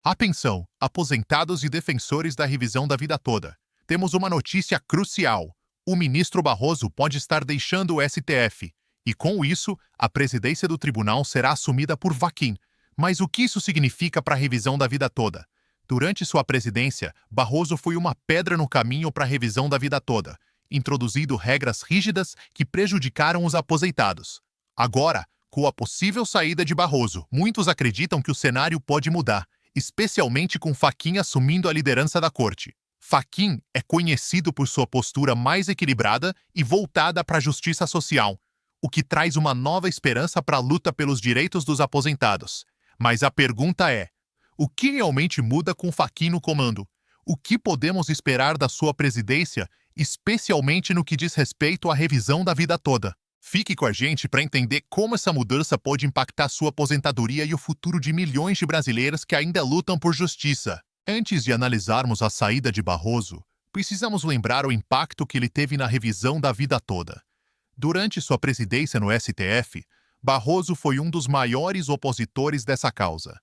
Atenção, aposentados e defensores da revisão da vida toda. Temos uma notícia crucial. O ministro Barroso pode estar deixando o STF, e com isso, a presidência do tribunal será assumida por Fachin. Mas o que isso significa para a revisão da vida toda? Durante sua presidência, Barroso foi uma pedra no caminho para a revisão da vida toda, introduzindo regras rígidas que prejudicaram os aposentados. Agora, com a possível saída de Barroso, muitos acreditam que o cenário pode mudar, especialmente com Fachin assumindo a liderança da corte. Fachin é conhecido por sua postura mais equilibrada e voltada para a justiça social, o que traz uma nova esperança para a luta pelos direitos dos aposentados. Mas a pergunta é: o que realmente muda com Fachin no comando? O que podemos esperar da sua presidência, especialmente no que diz respeito à revisão da vida toda? Fique com a gente para entender como essa mudança pode impactar sua aposentadoria e o futuro de milhões de brasileiros que ainda lutam por justiça. Antes de analisarmos a saída de Barroso, precisamos lembrar o impacto que ele teve na revisão da vida toda. Durante sua presidência no STF, Barroso foi um dos maiores opositores dessa causa.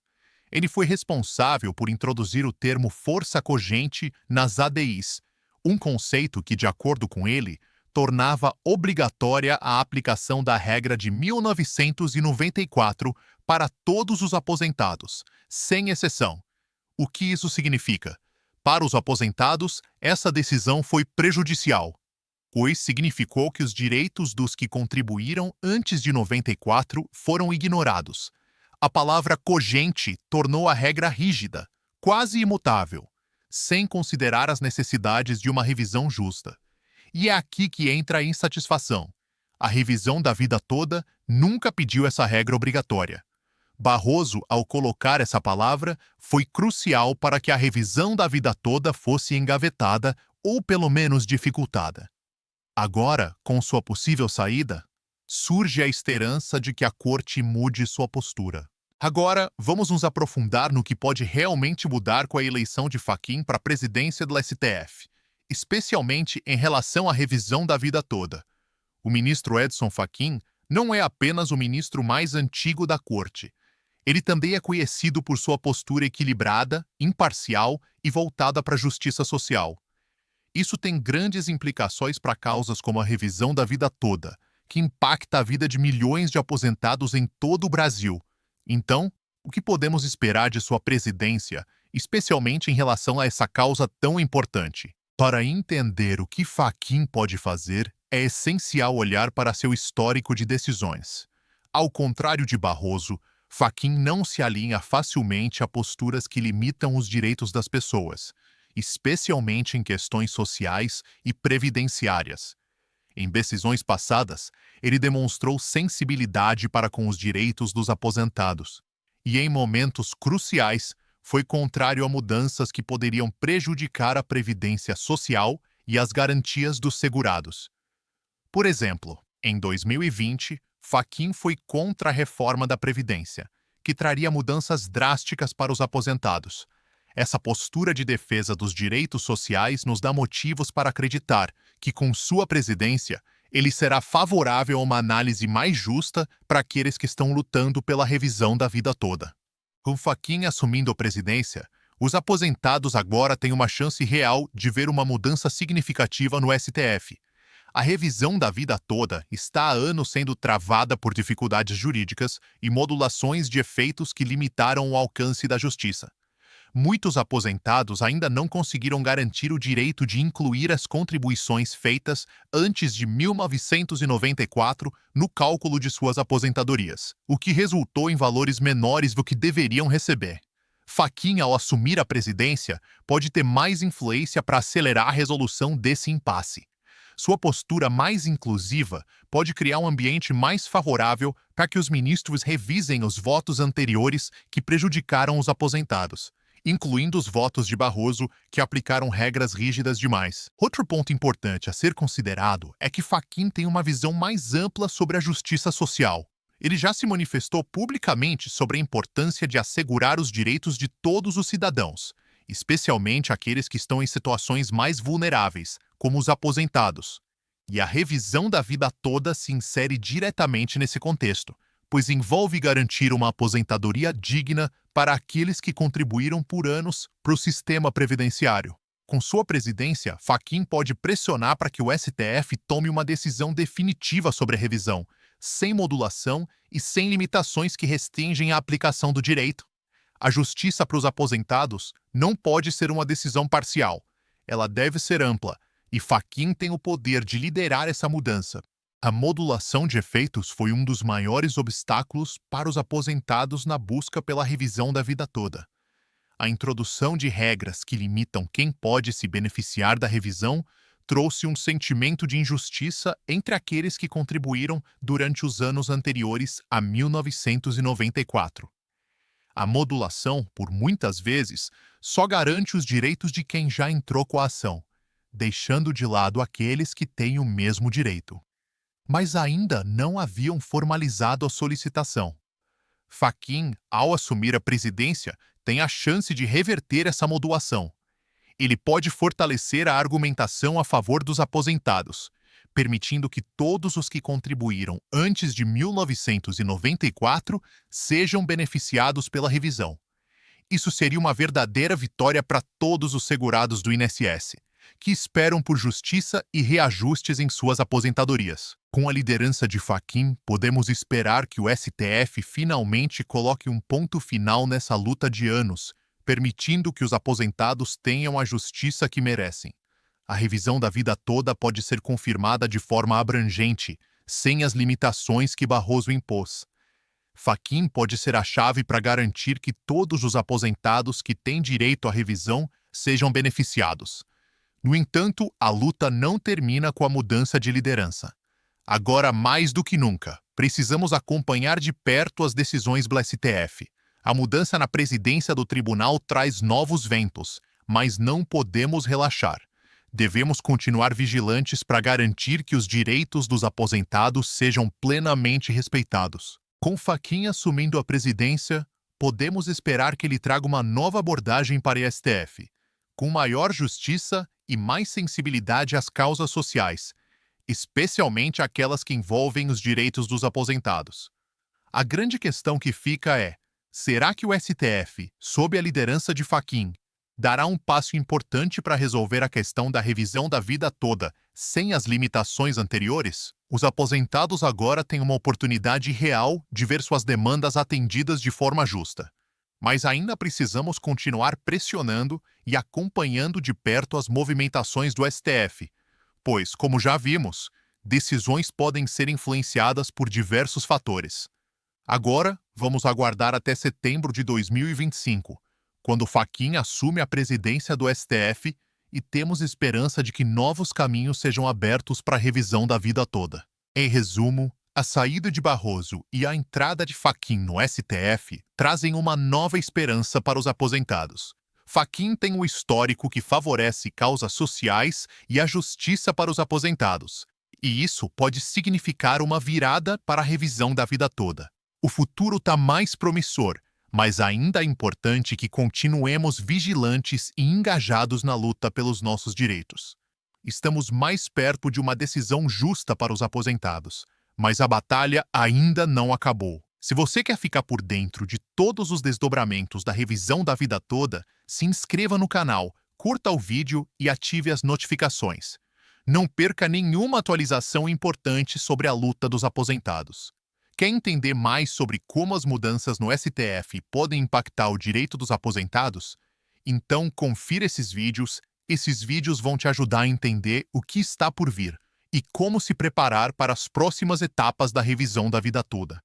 Ele foi responsável por introduzir o termo força cogente nas ADIs, um conceito que, de acordo com ele, tornava obrigatória a aplicação da regra de 1994 para todos os aposentados, sem exceção. O que isso significa? Para os aposentados, essa decisão foi prejudicial, pois significou que os direitos dos que contribuíram antes de 94 foram ignorados. A palavra cogente tornou a regra rígida, quase imutável, sem considerar as necessidades de uma revisão justa. E é aqui que entra a insatisfação. A revisão da vida toda nunca pediu essa regra obrigatória. Barroso, ao colocar essa palavra, foi crucial para que a revisão da vida toda fosse engavetada ou pelo menos dificultada. Agora, com sua possível saída, surge a esperança de que a corte mude sua postura. Agora, vamos nos aprofundar no que pode realmente mudar com a eleição de Fachin para a presidência do STF, especialmente em relação à revisão da vida toda. O ministro Edson Fachin não é apenas o ministro mais antigo da corte. Ele também é conhecido por sua postura equilibrada, imparcial e voltada para a justiça social. Isso tem grandes implicações para causas como a revisão da vida toda, que impacta a vida de milhões de aposentados em todo o Brasil. Então, o que podemos esperar de sua presidência, especialmente em relação a essa causa tão importante? Para entender o que Fachin pode fazer, é essencial olhar para seu histórico de decisões. Ao contrário de Barroso, Fachin não se alinha facilmente a posturas que limitam os direitos das pessoas, especialmente em questões sociais e previdenciárias. Em decisões passadas, ele demonstrou sensibilidade para com os direitos dos aposentados, e em momentos cruciais foi contrário a mudanças que poderiam prejudicar a previdência social e as garantias dos segurados. Por exemplo, em 2020, Fachin foi contra a reforma da Previdência, que traria mudanças drásticas para os aposentados. Essa postura de defesa dos direitos sociais nos dá motivos para acreditar que, com sua presidência, ele será favorável a uma análise mais justa para aqueles que estão lutando pela revisão da vida toda. Com Fachin assumindo a presidência, os aposentados agora têm uma chance real de ver uma mudança significativa no STF. A revisão da vida toda está há anos sendo travada por dificuldades jurídicas e modulações de efeitos que limitaram o alcance da justiça. Muitos aposentados ainda não conseguiram garantir o direito de incluir as contribuições feitas antes de 1994 no cálculo de suas aposentadorias, o que resultou em valores menores do que deveriam receber. Fachin, ao assumir a presidência, pode ter mais influência para acelerar a resolução desse impasse. Sua postura mais inclusiva pode criar um ambiente mais favorável para que os ministros revisem os votos anteriores que prejudicaram os aposentados, incluindo os votos de Barroso, que aplicaram regras rígidas demais. Outro ponto importante a ser considerado é que Fachin tem uma visão mais ampla sobre a justiça social. Ele já se manifestou publicamente sobre a importância de assegurar os direitos de todos os cidadãos, especialmente aqueles que estão em situações mais vulneráveis, como os aposentados. E a revisão da vida toda se insere diretamente nesse contexto, pois envolve garantir uma aposentadoria digna para aqueles que contribuíram por anos para o sistema previdenciário. Com sua presidência, Fachin pode pressionar para que o STF tome uma decisão definitiva sobre a revisão, sem modulação e sem limitações que restringem a aplicação do direito. A justiça para os aposentados não pode ser uma decisão parcial. Ela deve ser ampla, e Fachin tem o poder de liderar essa mudança. A modulação de efeitos foi um dos maiores obstáculos para os aposentados na busca pela revisão da vida toda. A introdução de regras que limitam quem pode se beneficiar da revisão trouxe um sentimento de injustiça entre aqueles que contribuíram durante os anos anteriores a 1994. A modulação, por muitas vezes, só garante os direitos de quem já entrou com a ação, deixando de lado aqueles que têm o mesmo direito. Mas ainda não haviam formalizado a solicitação. Fachin, ao assumir a presidência, tem a chance de reverter essa modulação. Ele pode fortalecer a argumentação a favor dos aposentados, permitindo que todos os que contribuíram antes de 1994 sejam beneficiados pela revisão. Isso seria uma verdadeira vitória para todos os segurados do INSS, que esperam por justiça e reajustes em suas aposentadorias. Com a liderança de Fachin, podemos esperar que o STF finalmente coloque um ponto final nessa luta de anos, permitindo que os aposentados tenham a justiça que merecem. A revisão da vida toda pode ser confirmada de forma abrangente, sem as limitações que Barroso impôs. Fachin pode ser a chave para garantir que todos os aposentados que têm direito à revisão sejam beneficiados. No entanto, a luta não termina com a mudança de liderança. Agora, mais do que nunca, precisamos acompanhar de perto as decisões do STF. A mudança na presidência do tribunal traz novos ventos, mas não podemos relaxar. Devemos continuar vigilantes para garantir que os direitos dos aposentados sejam plenamente respeitados. Com Fachin assumindo a presidência, podemos esperar que ele traga uma nova abordagem para o STF, com maior justiça e mais sensibilidade às causas sociais, especialmente aquelas que envolvem os direitos dos aposentados. A grande questão que fica é: será que o STF, sob a liderança de Fachin, dará um passo importante para resolver a questão da revisão da vida toda, sem as limitações anteriores? Os aposentados agora têm uma oportunidade real de ver suas demandas atendidas de forma justa. Mas ainda precisamos continuar pressionando e acompanhando de perto as movimentações do STF, pois, como já vimos, decisões podem ser influenciadas por diversos fatores. Agora, vamos aguardar até setembro de 2025, quando Fachin assume a presidência do STF, e temos esperança de que novos caminhos sejam abertos para a revisão da vida toda. Em resumo, a saída de Barroso e a entrada de Fachin no STF trazem uma nova esperança para os aposentados. Fachin tem um histórico que favorece causas sociais e a justiça para os aposentados, e isso pode significar uma virada para a revisão da vida toda. O futuro está mais promissor, mas ainda é importante que continuemos vigilantes e engajados na luta pelos nossos direitos. Estamos mais perto de uma decisão justa para os aposentados, mas a batalha ainda não acabou. Se você quer ficar por dentro de todos os desdobramentos da revisão da vida toda, se inscreva no canal, curta o vídeo e ative as notificações. Não perca nenhuma atualização importante sobre a luta dos aposentados. Quer entender mais sobre como as mudanças no STF podem impactar o direito dos aposentados? Então confira esses vídeos. Esses vídeos vão te ajudar a entender o que está por vir e como se preparar para as próximas etapas da revisão da vida toda.